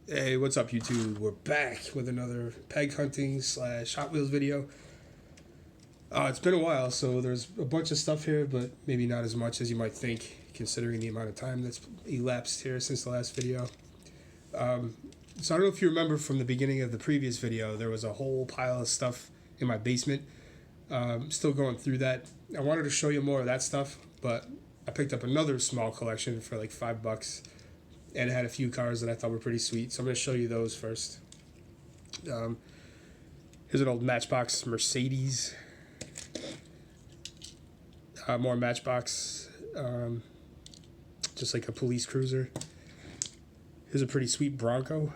Hey, what's up, YouTube? We're back with another peg hunting slash Hot Wheels video. It's been a while, so there's a bunch of stuff here, but maybe not as much as you might think, considering the amount of time that's elapsed here since the last video. So I don't know if you remember from the beginning of the previous video, there was a whole pile of stuff in my basement. Still going through that. I wanted to show you more of that stuff, but I picked up another small collection for like $5. And it had a few cars that I thought were pretty sweet. So I'm going to show you those first. Here's an old Matchbox Mercedes. More Matchbox. Just like a police cruiser. Here's a pretty sweet Bronco.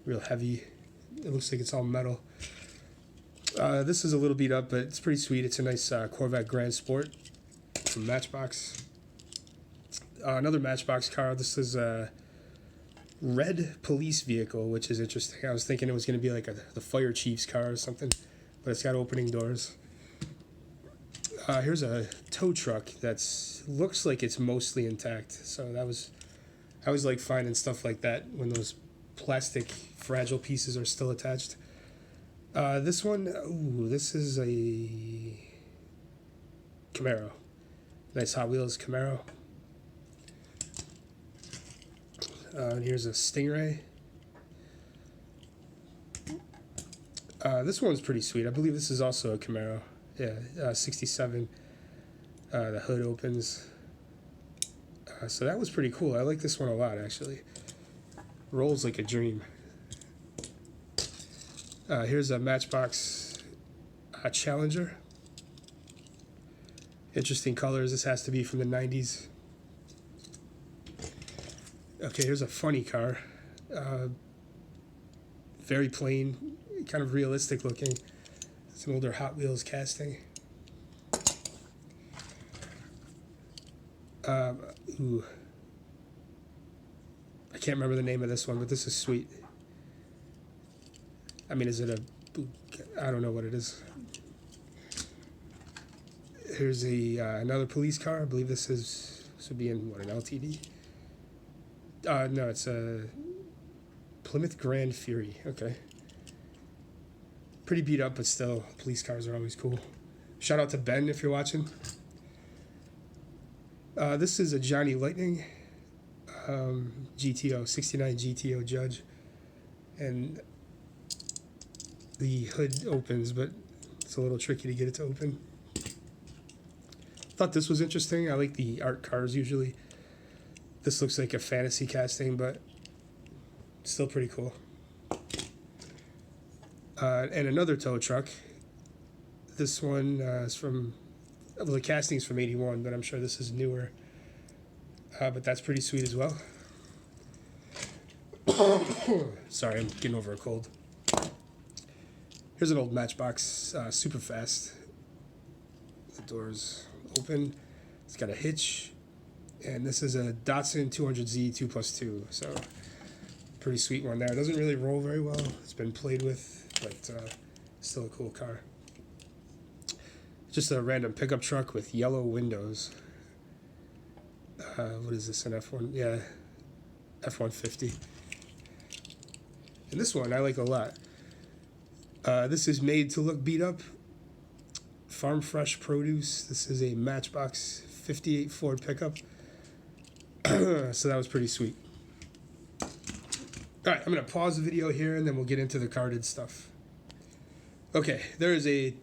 Real heavy. It looks like it's all metal. This is a little beat up, but it's pretty sweet. It's a nice Corvette Grand Sport from Matchbox. Another Matchbox car. This is a red police vehicle, which is interesting. I was thinking it was going to be like the fire chief's car or something, but it's got opening doors. Here's a tow truck that looks like it's mostly intact. So I always like finding stuff like that when those plastic fragile pieces are still attached. This one, this is a Camaro. Nice Hot Wheels Camaro. And here's a Stingray. This one's pretty sweet. I believe this is also a Camaro. Yeah, 67. The hood opens. So that was pretty cool. I like this one a lot, actually. Rolls like a dream. Here's a Matchbox Challenger. Interesting colors. This has to be from the 90s. Okay, here's a funny car. Very plain, kind of realistic looking. It's an older Hot Wheels casting. I can't remember the name of this one, but this is sweet. I mean, is it I don't know what it is. Here's another police car. I believe this would be in, an LTD? No, it's a Plymouth Grand Fury. Okay. Pretty beat up, but still, police cars are always cool. Shout out to Ben if you're watching. This is a Johnny Lightning GTO, 69 GTO Judge. And the hood opens, but it's a little tricky to get it to open. Thought this was interesting. I like the art cars usually. This looks like a fantasy casting, but still pretty cool. And another tow truck. This one is from, well, the casting's from 81, but I'm sure this is newer. But that's pretty sweet as well. Sorry, I'm getting over a cold. Here's an old Matchbox, super fast. The doors open. It's got a hitch. And this is a Datsun 200Z 2+2, so pretty sweet one there. It doesn't really roll very well. It's been played with, but still a cool car. Just a random pickup truck with yellow windows. What is this, an F1? Yeah, F-150. And this one I like a lot. This is made to look beat up. Farm Fresh Produce. This is a Matchbox 58 Ford pickup. So that was pretty sweet. Alright, I'm going to pause the video here and then we'll get into the carded stuff. Okay, there is a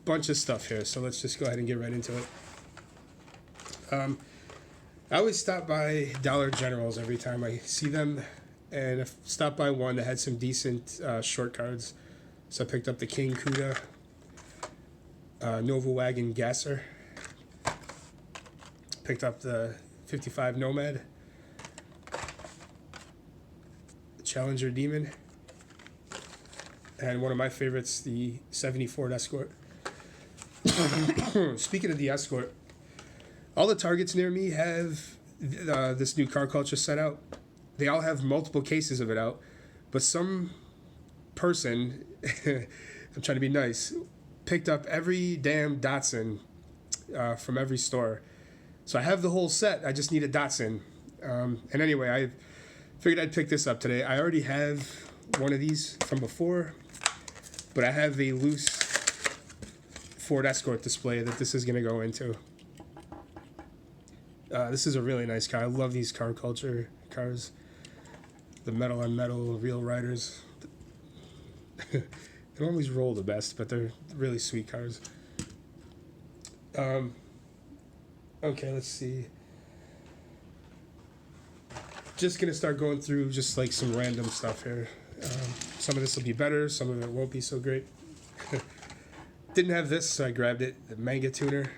bunch of stuff here, so let's just go ahead and get right into it. I always stop by Dollar Generals every time I see them, and I stopped by one that had some decent short cards. So I picked up the King Cuda, Nova Wagon Gasser, picked up the 55 Nomad, Challenger Demon, and one of my favorites, the 70 Ford Escort. Speaking of the Escort, all the Targets near me have this new car culture set out. They all have multiple cases of it out, but some person, I'm trying to be nice, picked up every damn Datsun from every store. So I have the whole set. I just need a Datsun. And anyway, Figured I'd pick this up today. I already have one of these from before, but I have a loose Ford Escort display that this is going to go into. This is a really nice car. I love these car culture cars. The metal on metal, real riders. They don't always roll the best, but they're really sweet cars. Okay, let's see. Just gonna start going through just like some random stuff here. Some of this will be better, some of it won't be so great. Didn't have this, so I grabbed it. The Manga Tuner.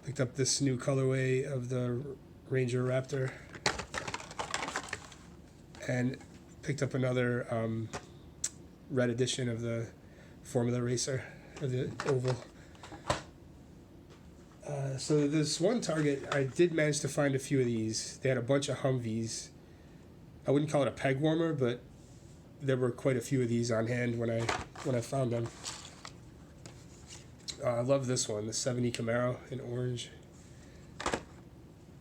Picked up this new colorway of the Ranger Raptor. And picked up another red edition of the Formula Racer, or the Oval. So this one Target, I did manage to find a few of these. They had a bunch of Humvees. I wouldn't call it a peg warmer, but there were quite a few of these on hand when I found them. I love this one, the 70 Camaro in orange.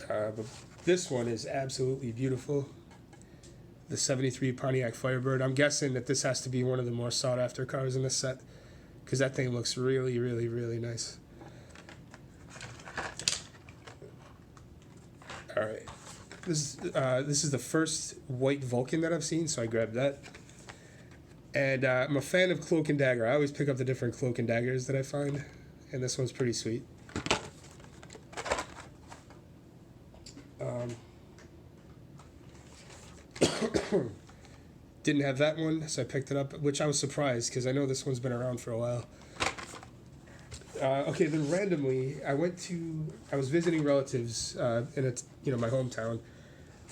But this one is absolutely beautiful. The 73 Pontiac Firebird. I'm guessing that this has to be one of the more sought after cars in this set, because that thing looks really, really, really nice. All right, this is the first white Vulcan that I've seen, so I grabbed that. And I'm a fan of Cloak and Dagger. I always pick up the different Cloak and Daggers that I find, and this one's pretty sweet. Didn't have that one, so I picked it up, which I was surprised because I know this one's been around for a while. Okay, then randomly, I was visiting relatives in my hometown,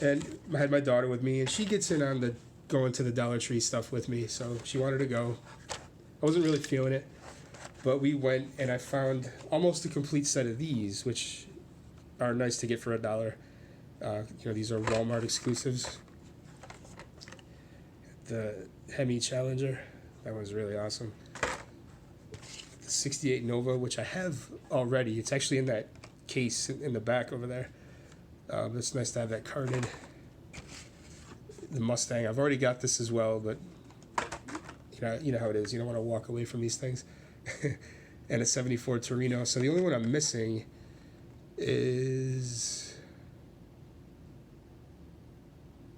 and I had my daughter with me, and she gets in on the going to the Dollar Tree stuff with me, so she wanted to go. I wasn't really feeling it, but we went, and I found almost a complete set of these, which are nice to get for $1. These are Walmart exclusives. The Hemi Challenger, that one's really awesome. The 68 Nova, which I have already. It's actually in that case in the back over there. It's nice to have that carded. The Mustang, I've already got this as well, but you know how it is. You don't want to walk away from these things. And a 74 Torino. So the only one I'm missing is,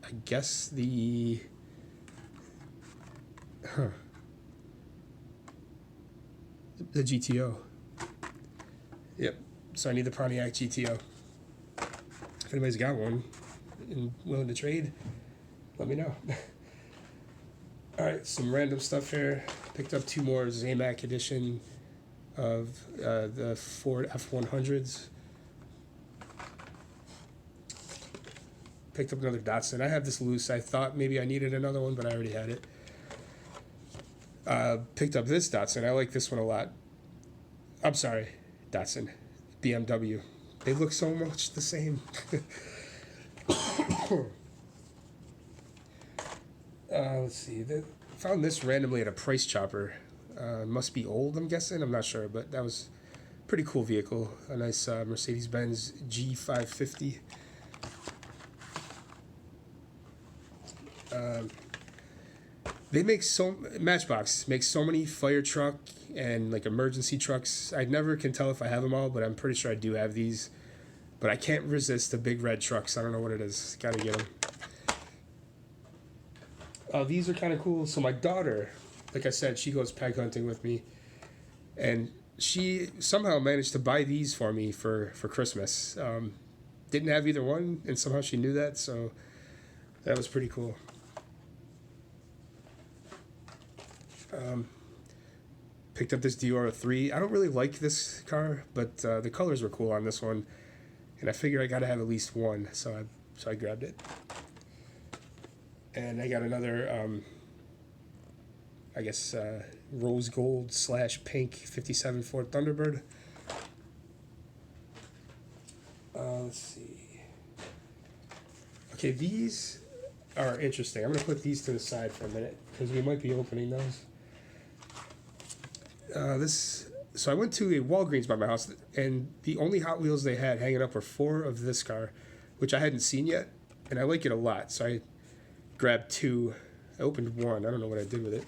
I guess, the GTO. Yep. So I need the Pontiac GTO. If anybody's got one and willing to trade, let me know. All right, some random stuff here. Picked up 2 more Zamac edition of the Ford F100s. Picked up another Datsun. I have this loose. I thought maybe I needed another one, but I already had it. Picked up this Datsun. I like this one a lot. I'm sorry, Datsun. BMW. They look so much the same. Let's see. Found this randomly at a Price Chopper. Must be old, I'm guessing. I'm not sure, but that was a pretty cool vehicle. A nice Mercedes-Benz G550. Matchbox makes so many fire truck and like emergency trucks. I never can tell if I have them all, but I'm pretty sure I do have these. But I can't resist the big red trucks. I don't know what it is. Gotta get them. These are kind of cool. So my daughter, like I said, she goes peg hunting with me, and she somehow managed to buy these for me for Christmas. Didn't have either one, and somehow she knew that, so that was pretty cool. Picked up this Dior 3. I don't really like this car, but the colors were cool on this one, and I figure I gotta have at least one, so I grabbed it. And I got another, rose gold / pink 57 Ford Thunderbird. Let's see. Okay, these are interesting. I'm going to put these to the side for a minute because we might be opening those. So I went to a Walgreens by my house, and the only Hot Wheels they had hanging up were 4 of this car. which I hadn't seen yet, and I like it a lot. So I grabbed 2. I opened 1. I don't know what I did with it.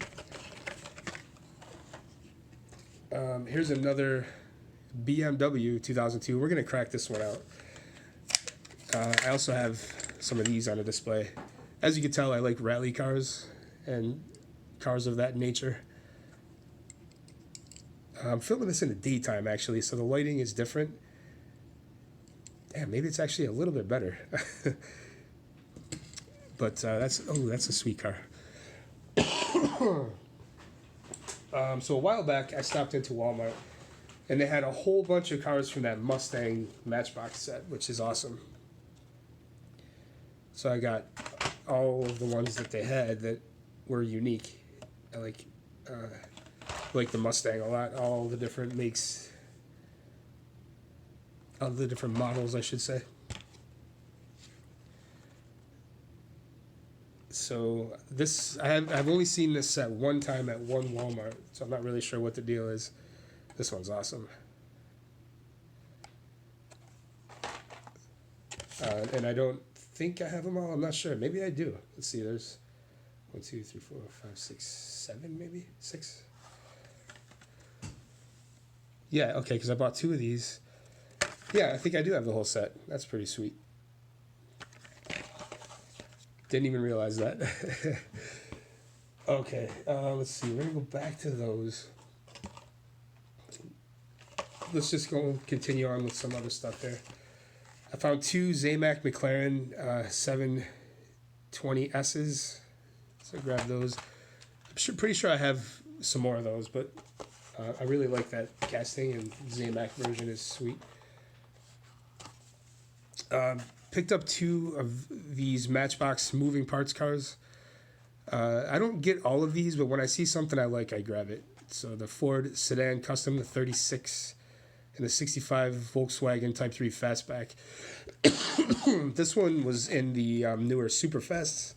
Here's another BMW 2002. We're going to crack this one out. I also have some of these on a display. As you can tell, I like rally cars and cars of that nature. I'm filming this in the daytime, actually, so the lighting is different. Damn, maybe it's actually a little bit better. But that's a sweet car. So a while back, I stopped into Walmart, and they had a whole bunch of cars from that Mustang Matchbox set, which is awesome. So I got all of the ones that they had that were unique. I like the Mustang a lot, all the different makes, all the different models, I should say. So this, I've only seen this set one time at one Walmart, so I'm not really sure what the deal is. This one's awesome. And I don't think I have them all. I'm not sure. Maybe I do. Let's see. There's 1, 2, 3, 4, 5, 6, 7, maybe 6. Yeah. Okay. Because I bought 2 of these. Yeah, I think I do have the whole set. That's pretty sweet. Didn't even realize that. Okay. Let's see. We're gonna go back to those. Let's just go and continue on with some other stuff here. I found 2 Zamac McLaren 720Ss, so I grabbed those. I'm pretty sure I have some more of those, but I really like that casting, and Zamac version is sweet. Picked up 2 of these Matchbox moving parts cars. I don't get all of these, but when I see something I like, I grab it. So the Ford Sedan Custom, the 36, and the 65 Volkswagen Type 3 Fastback. This one was in the newer Superfasts,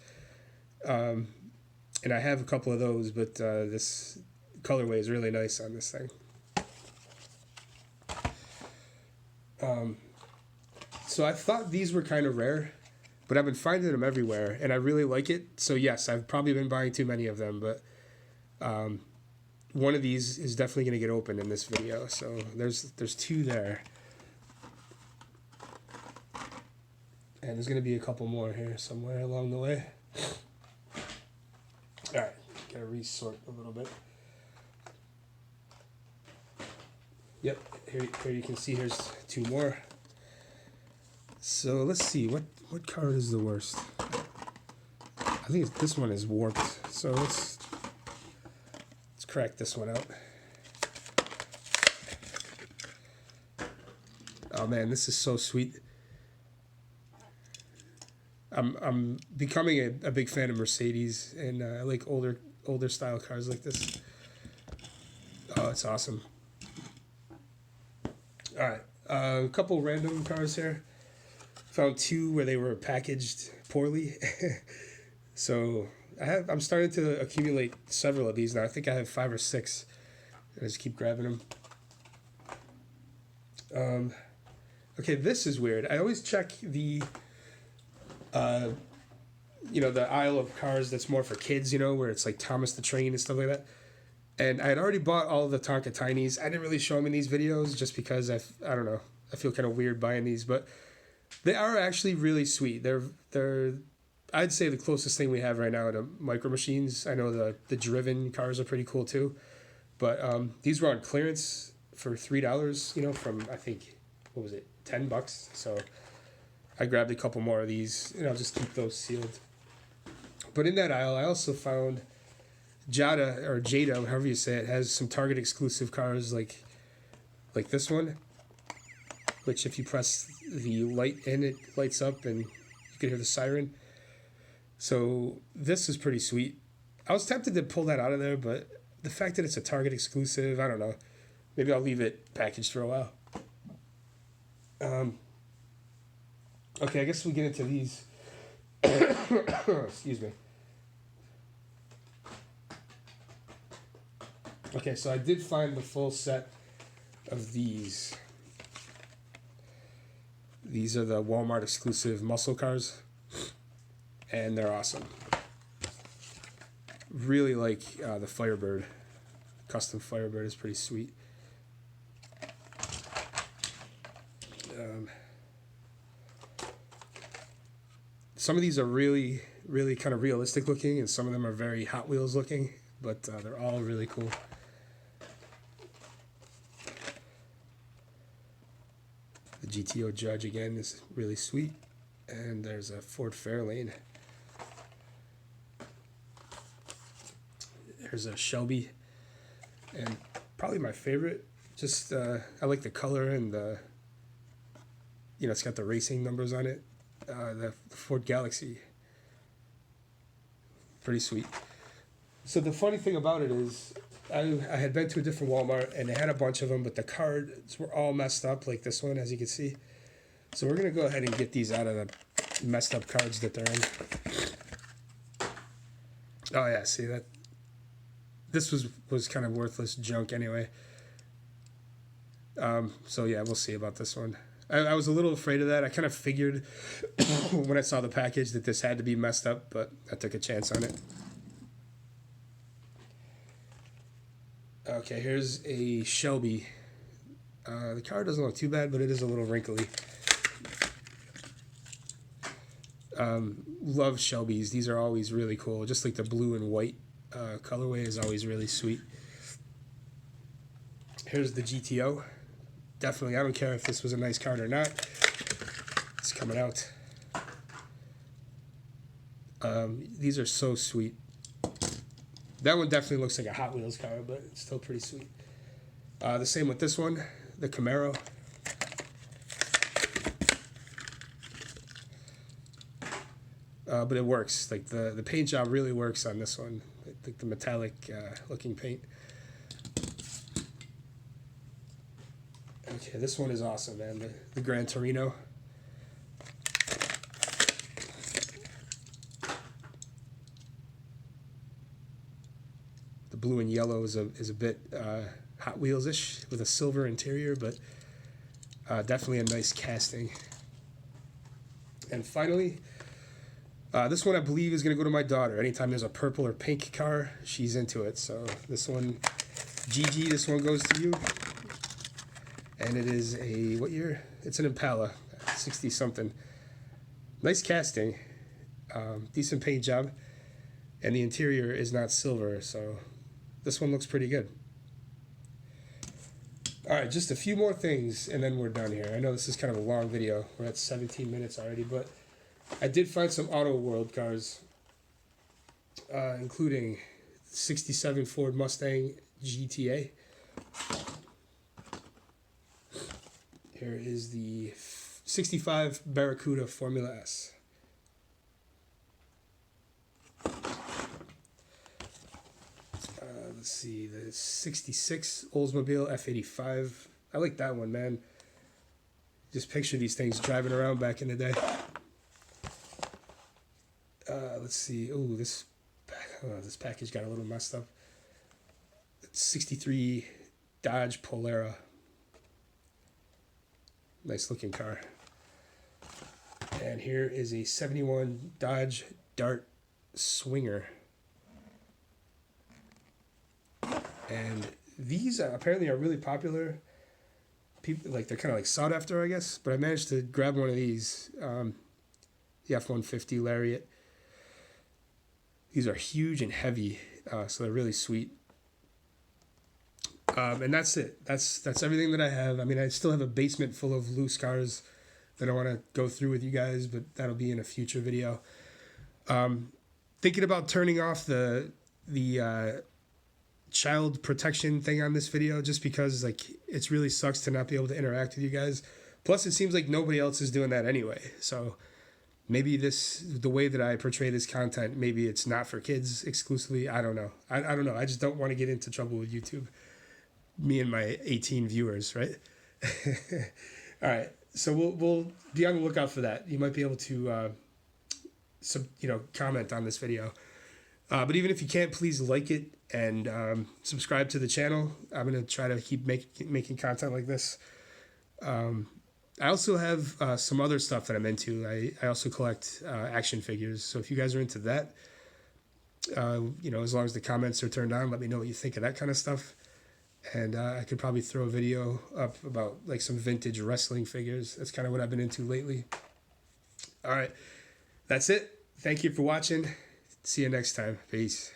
and I have a couple of those, but this colorway is really nice on this thing. So I thought these were kind of rare, but I've been finding them everywhere, and I really like it. So yes, I've probably been buying too many of them, but one of these is definitely going to get opened in this video. So there's 2 there. And there's going to be a couple more here somewhere along the way. All right, got to resort a little bit. Yep, here you can see here's 2 more. So let's see, what card is the worst? I think this one is warped. So let's crack this one out. Oh man, this is so sweet. I'm becoming a big fan of Mercedes, and I like older style cars like this. Oh, it's awesome. All right, a couple random cars here. Found 2 where they were packaged poorly. So I'm starting to accumulate several of these now. I think I have 5 or 6. I just keep grabbing them. Okay, this is weird. I always check the the aisle of cars that's more for kids, where it's like Thomas the Train and stuff like that. And I had already bought all of the Tonka Tinys. I didn't really show them in these videos just because I don't know. I feel kind of weird buying these, but they are actually really sweet. They're I'd say the closest thing we have right now to Micro Machines. I know the driven cars are pretty cool too, but these were on clearance for $3. From I think what was it, $10. So I grabbed a couple more of these, and I'll just keep those sealed. But in that aisle, I also found Jada, however you say it, has some Target exclusive cars like this one, which if you press the light in, it lights up and you can hear the siren. So this is pretty sweet. I was tempted to pull that out of there, but the fact that it's a Target exclusive, I don't know. Maybe I'll leave it packaged for a while. Okay, I guess we get into these. Excuse me. Okay, so I did find the full set of these. These are the Walmart exclusive muscle cars, and they're awesome. Really like the Firebird. Custom Firebird is pretty sweet. Some of these are really, really kind of realistic looking, and some of them are very Hot Wheels looking, but they're all really cool. The GTO Judge again is really sweet, and there's a Ford Fairlane. There's a Shelby, and probably my favorite. Just I like the color and the, you know, it's got the racing numbers on it. The Ford Galaxy, pretty sweet. So the funny thing about it is, I had been to a different Walmart and they had a bunch of them, but the cards were all messed up, like this one, as you can see. So we're gonna go ahead and get these out of the messed up cards that they're in. Oh yeah, see that? This was kind of worthless junk anyway. So yeah, we'll see about this one. I was a little afraid of that. I kind of figured when I saw the package that this had to be messed up, but I took a chance on it. Okay, here's a Shelby. The car doesn't look too bad, but it is a little wrinkly. Love Shelbys. These are always really cool. Just like the blue and white colorway is always really sweet. Here's the GTO. Definitely, I don't care if this was a nice card or not. It's coming out. These are so sweet. That one definitely looks like a Hot Wheels car, but it's still pretty sweet. The same with this one, the Camaro. But it works. Like the paint job really works on this one. Like the metallic looking paint. Okay, this one is awesome, man. The Gran Torino. The blue and yellow is a bit Hot Wheels-ish with a silver interior, but definitely a nice casting. And finally, this one I believe is going to go to my daughter. Anytime there's a purple or pink car, she's into it. So this one, Gigi, this one goes to you. And it is a, what year? It's an Impala, 60-something. Nice casting, decent paint job, and the interior is not silver, so this one looks pretty good. All right, just a few more things, and then we're done here. I know this is kind of a long video. We're at 17 minutes already, but I did find some Autoworld cars, including 67 Ford Mustang GTA. Here is the 65 Barracuda Formula S. Let's see, the 66 Oldsmobile F85. I like that one, man. Just picture these things driving around back in the day. Let's see. Oh, this package got a little messed up. 63 Dodge Polara. Nice looking car. And here is a 71 Dodge Dart Swinger. And these apparently are really popular. People, like, they're kind of like sought after, I guess. But I managed to grab one of these. The F-150 Lariat. These are huge and heavy, so they're really sweet. And that's it. That's everything that I have. I mean, I still have a basement full of loose cars that I want to go through with you guys, but that'll be in a future video. Thinking about turning off the child protection thing on this video, just because like it really sucks to not be able to interact with you guys. Plus, it seems like nobody else is doing that anyway. So maybe the way that I portray this content, maybe it's not for kids exclusively. I don't know. I don't know. I just don't want to get into trouble with YouTube. Me and my 18 viewers, right? All right. So we'll be on the lookout for that. You might be able to comment on this video. But even if you can't, please like it and subscribe to the channel. I'm going to try to keep making content like this. I also have some other stuff that I'm into. I also collect action figures. So if you guys are into that, as long as the comments are turned on, let me know what you think of that kind of stuff. And I could probably throw a video up about like some vintage wrestling figures. That's kind of what I've been into lately. All right, that's it. Thank you for watching. See you next time. Peace.